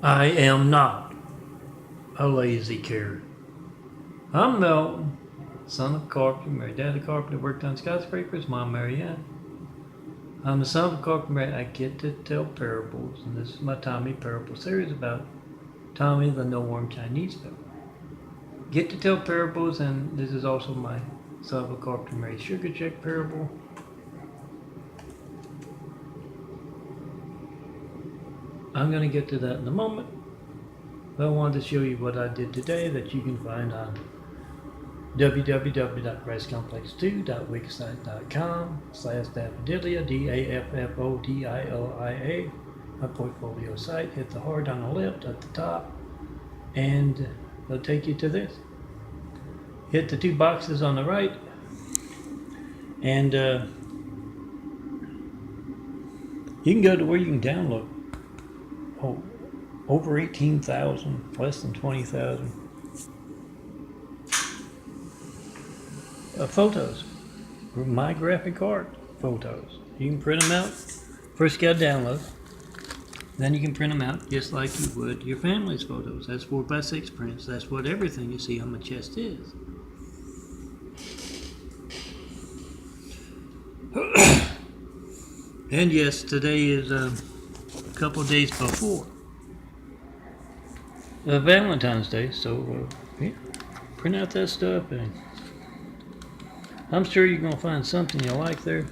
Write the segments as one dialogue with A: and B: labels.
A: I am not a lazy carrot. I'm Melton, son of a carpenter. Married dad a carpenter, worked on skyscrapers, mom Marianne. I'm the son of a carpenter. I get to tell parables, and this is my Tami parable series about Tami, the no-worm Chinese fellow. Get to tell parables, and this is also my son of a carpenter, married sugar check parable. I'm going to get to that in a moment. But I wanted to show you what I did today that you can find on www.ricecomplex2.wixsite.com/daffodilia, DAFFODILIA, my portfolio site. Hit the heart on the left at the top, and it'll take you to this. Hit the two boxes on the right, and you can go to where you can download over 18,000, less than 20,000 photos, my graphic art photos. You can print them out. First you got to download, then you can print them out just like you would your family's photos. That's 4x6 prints. That's what everything you see on my chest is. And yes, today is a couple days before Valentine's Day, so yeah, print out that stuff, and I'm sure you're going to find something you like there.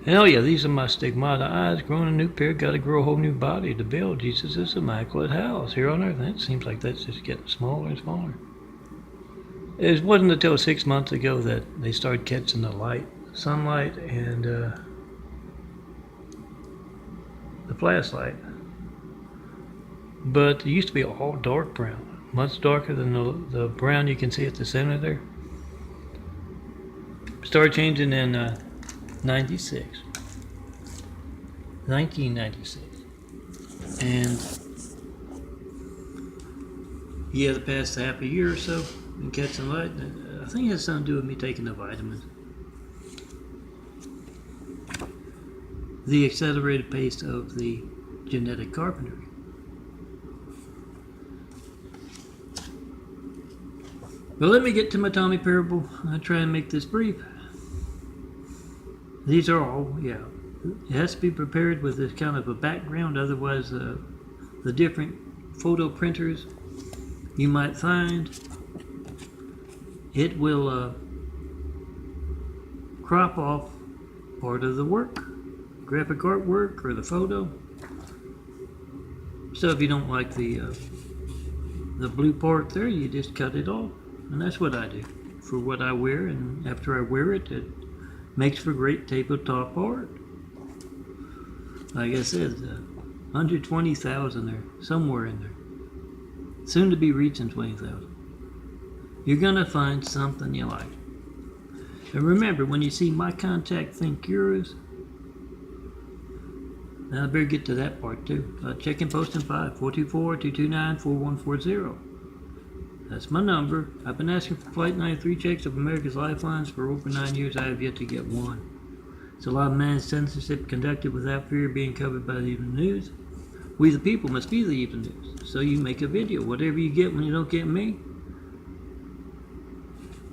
A: Hell yeah, these are my stigmata eyes. Growing a new pair, got to grow a whole new body to build Jesus' immaculate house here on earth. And it seems like that's just getting smaller and smaller. It wasn't until 6 months ago that they started catching the light, sunlight, and the flashlight. But it used to be all dark brown, much darker than the brown you can see at the center there. Started changing in 1996. And yeah, the past half a year or so, been catching light. I think it has something to do with me taking the vitamins. The accelerated pace of the genetic carpentry. But let me get to my Tami parable. I'll try and make this brief. These are all, yeah, it has to be prepared with this kind of a background, otherwise the different photo printers you might find, it will crop off part of the work, graphic artwork or the photo. So if you don't like the blue part there, you just cut it off. And that's what I do for what I wear, and after I wear it, it makes for great tabletop art. Like I said, 120,000 there, somewhere in there. Soon to be reaching 20,000. You're gonna find something you like. And remember, when you see my contact, think yours. Now I better get to that part too. Check in posting 5, 424-229-4140. That's my number. I've been asking for Flight 93 checks of America's Lifelines for over 9 years. I have yet to get one. It's a lot of man's censorship conducted without fear of being covered by the evening news. We the people must be the evening news. So you make a video. Whatever you get when you don't get me.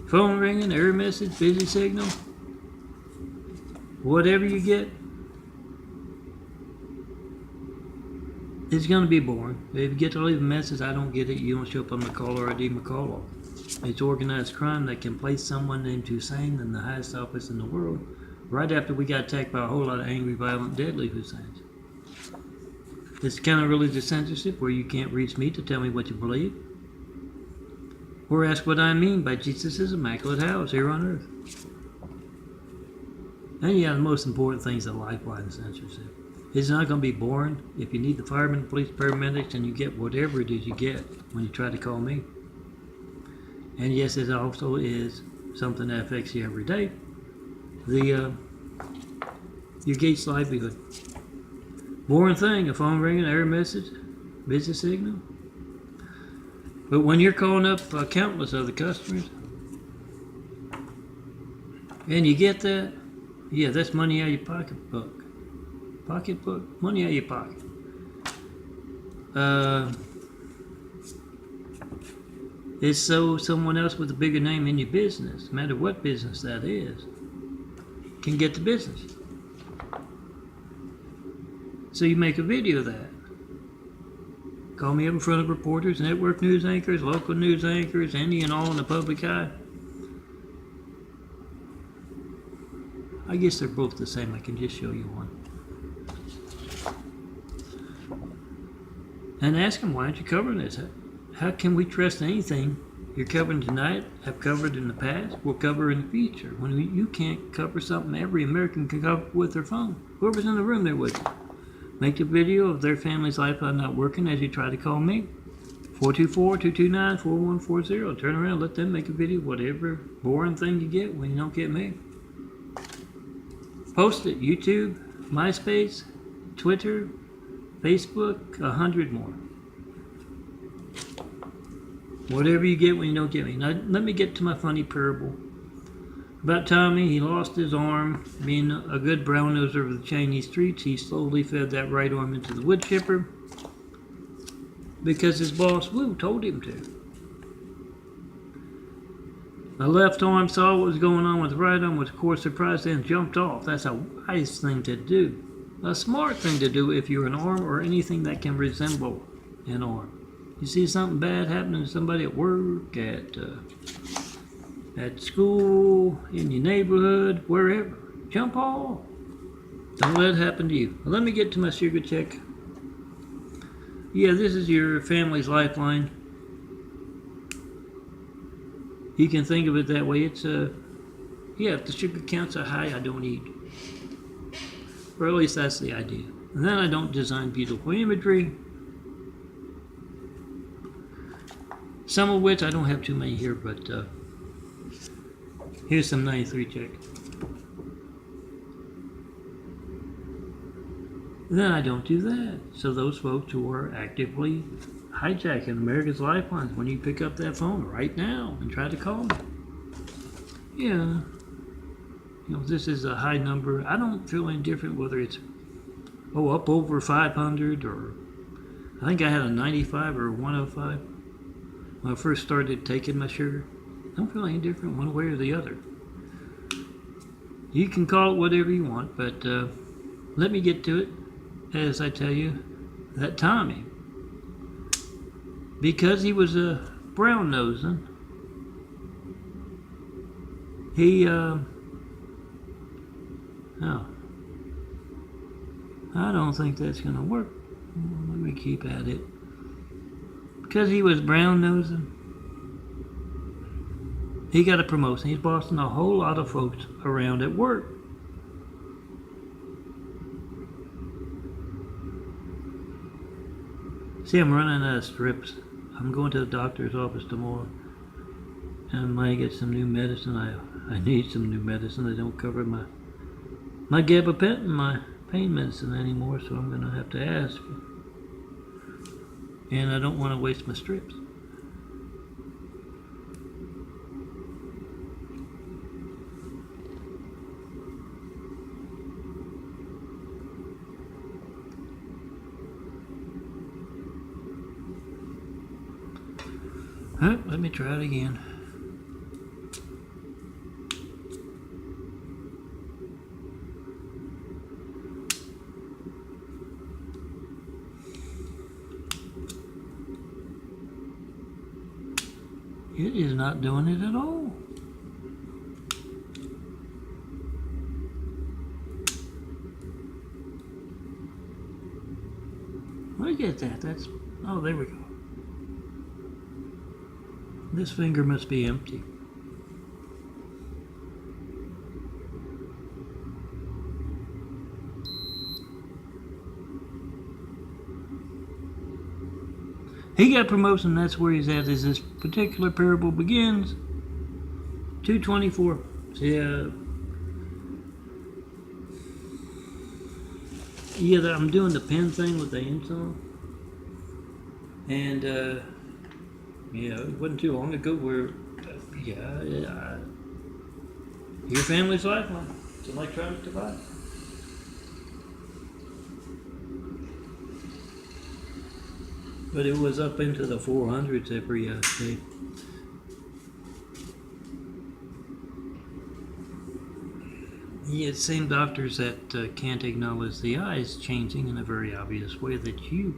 A: Phone ringing, error message, busy signal. Whatever you get, it's going to be boring. If you get to leave a message, I don't get it, you don't show up on my caller ID, my call off. It's organized crime that can place someone named Hussein in the highest office in the world right after we got attacked by a whole lot of angry, violent, deadly Husseins. It's kind of religious censorship where you can't reach me to tell me what you believe or ask what I mean by Jesus' immaculate house here on earth. And yeah, the most important thing is the lifeline censorship. It's not going to be boring. If you need the firemen, police, paramedics, and you get whatever it is you get when you try to call me. And yes, it also is something that affects you every day. Your gate's livelihood. Boring thing, a phone ringing, error message, busy signal. But when you're calling up countless other customers, and you get that, yeah, that's money out of your pocketbook. Pocketbook? Money out of your pocket. It's so someone else with a bigger name in your business, no matter what business that is, can get the business. So you make a video of that. Call me up in front of reporters, network news anchors, local news anchors, any and all in the public eye. I guess they're both the same. I can just show you one. And ask them, why aren't you covering this? How can we trust anything you're covering tonight, have covered in the past, will cover in the future? When you can't cover something every American can cover with their phone. Whoever's in the room there with you. Make a video of their family's lifeline not working as you try to call me. 424-229-4140. Turn around, let them make a video, whatever boring thing you get when you don't get me. Post it, YouTube, MySpace, Twitter, Facebook, 100 more. Whatever you get when you don't get me. Now, let me get to my funny parable. About Tami, he lost his arm. Being a good brown noser of the Chinese streets, he slowly fed that right arm into the wood chipper because his boss, Wu, told him to. The left arm saw what was going on with the right arm, was of course surprised and jumped off. That's a wise thing to do. A smart thing to do if you're an arm or anything that can resemble an arm. You see something bad happening to somebody at work, at school, in your neighborhood, wherever. Jump off. Don't let it happen to you. Well, let me get to my sugar check. Yeah, this is your family's lifeline. You can think of it that way. It's yeah, if the sugar counts are high, I don't eat. Or at least that's the idea. And then I don't design beautiful imagery. Some of which I don't have too many here, but here's some 93 check. Then I don't do that. So those folks who are actively hijacking America's lifelines, when you pick up that phone right now and try to call me, yeah, you know, this is a high number. I don't feel indifferent whether it's up over 500 or I think I had a 95 or a 105 when I first started taking my sugar. I don't feel any different one way or the other. You can call it whatever you want, but let me get to it. As I tell you, that Tami, because he was a brown nosing, he no, I don't think that's gonna work. Let me keep at it. Because he was brown nosing, he got a promotion. He's bossing a whole lot of folks around at work. See, I'm running out of strips. I'm going to the doctor's office tomorrow, and I might get some new medicine. I need some new medicine. They don't cover my gabapentin, my pain medicine anymore, so I'm going to have to ask. And I don't want to waste my strips. Let me try it again. It is not doing it at all. Look at that. That's, oh, there we go. This finger must be empty. He got promotion, that's where he's at as this particular parable begins. 224. Yeah, I'm doing the pen thing with the insole. And yeah, it wasn't too long ago where your family's lifeline. It's an electronic device. but it was up into the 400s every day. Yeah, same doctors that can't acknowledge the eyes changing in a very obvious way that you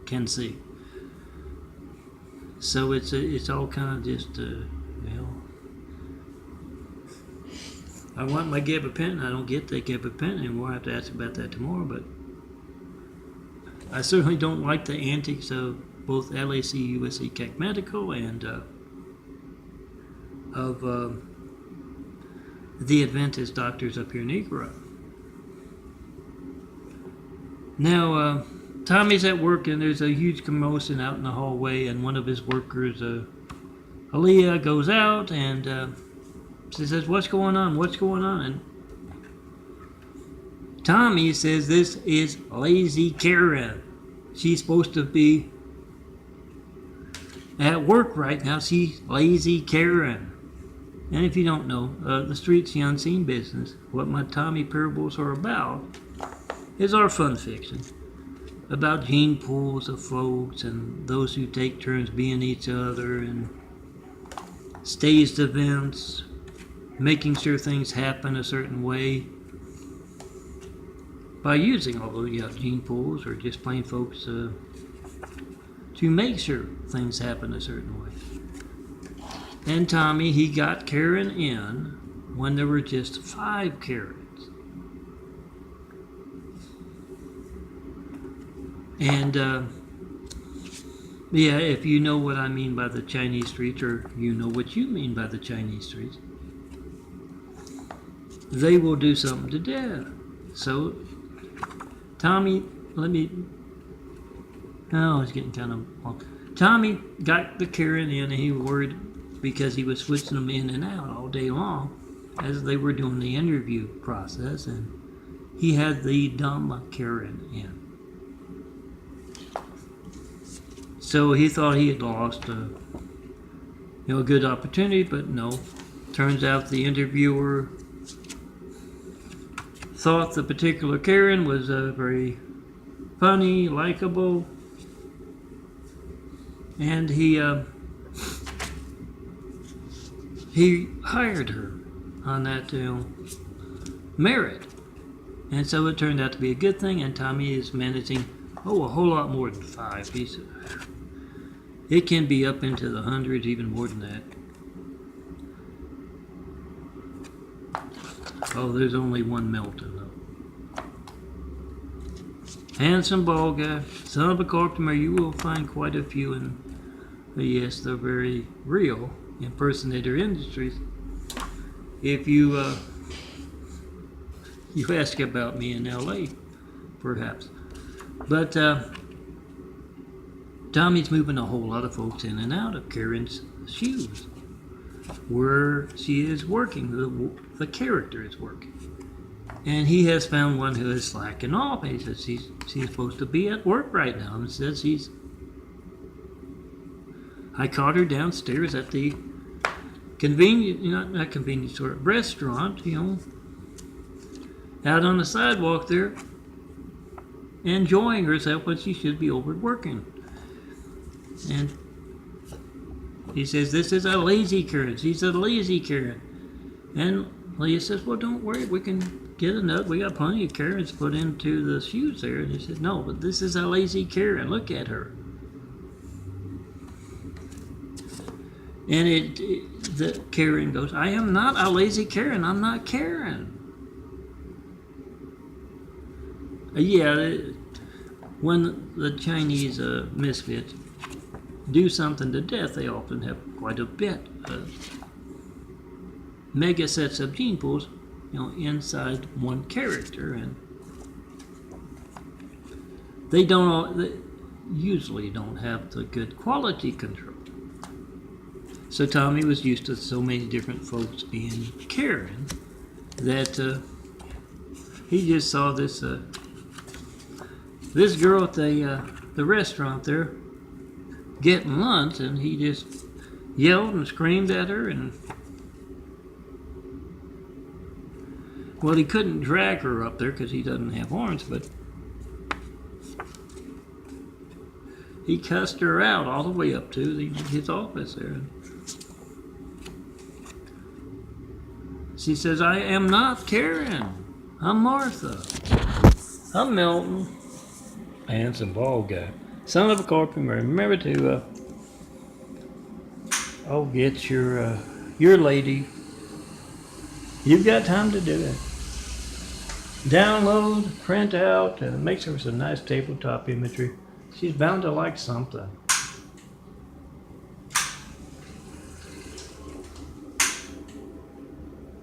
A: can see. So it's all kind of just I want my gabapentin. I don't get that gabapentin anymore. I have to ask about that tomorrow. But I certainly don't like the antics of both LAC, USC, Keck Medical, and of the Adventist doctors up here in Negro. Now, Tommy's at work, and there's a huge commotion out in the hallway, and one of his workers, Aaliyah, goes out, and she says, "What's going on? What's going on?" And Tami says, "This is lazy Karen. She's supposed to be at work right now. She's lazy Karen." And if you don't know, the streets, the unseen business, what my Tami parables are about, is our fun fiction about gene pools of folks and those who take turns being each other and staged events, making sure things happen a certain way by using all those gene pools or just plain folks to make sure things happen a certain way. And Tami, he got Karen in when there were just 5 Karens. And if you know what I mean by the Chinese streets, or you know what you mean by the Chinese streets, they will do something to death. So Tami, it's getting kind of long. Tami got the Karen in, and he worried because he was switching them in and out all day long as they were doing the interview process, and he had the dumb Karen in. So he thought he had lost a good opportunity, but no. Turns out the interviewer thought the particular Karen was very funny, likable, and he hired her on that merit. And so it turned out to be a good thing, and Tami is managing a whole lot more than 5. It can be up into the hundreds, even more than that. Oh, there's only one Melton, though. Handsome bald guy, son of a customer. You will find quite a few in, yes, the very real impersonator industries. If you ask about me in LA, perhaps. But Tommy's moving a whole lot of folks in and out of Karen's shoes, where she is working, the character is working. And he has found one who is slacking off. He says she's supposed to be at work right now, and says I caught her downstairs at the not convenience store, restaurant, out on the sidewalk there, enjoying herself when she should be overworking. And he says, "This is a lazy Karen. She's a lazy Karen." And Leah says, "Well, don't worry. We can get another. We got plenty of Karens put into the shoes there." And he said, "No, but this is a lazy Karen. Look at her." And the Karen goes, "I am not a lazy Karen. I'm not Karen." When the Chinese misfits do something to death, they often have quite a bit of mega sets of gene pools, inside one character, and they usually don't have the good quality control. So Tami was used to so many different folks being Karen that he just saw this girl at the restaurant there getting lunch, and he just yelled and screamed at her, and he couldn't drag her up there because he doesn't have arms, but He cussed her out all the way up to his office there. She says, I am not Karen. I'm Martha. I'm Milton. Handsome bald guy. Son of a carpenter. Remember to get your lady. You've got time to do it. Download, print out, make sure it's a nice tabletop imagery. She's bound to like something.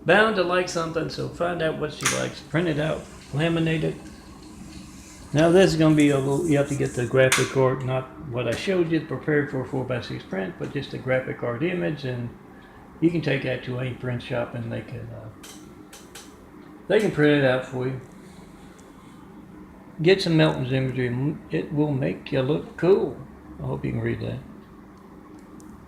A: Bound to like something, so find out what she likes. Print it out, laminate it. Now this is going to be a little, you have to get the graphic card, not what I showed you prepared for a 4x6 print, but just a graphic card image, and you can take that to any print shop and they can print it out for you. Get some Melton's imagery and it will make you look cool. I hope you can read that.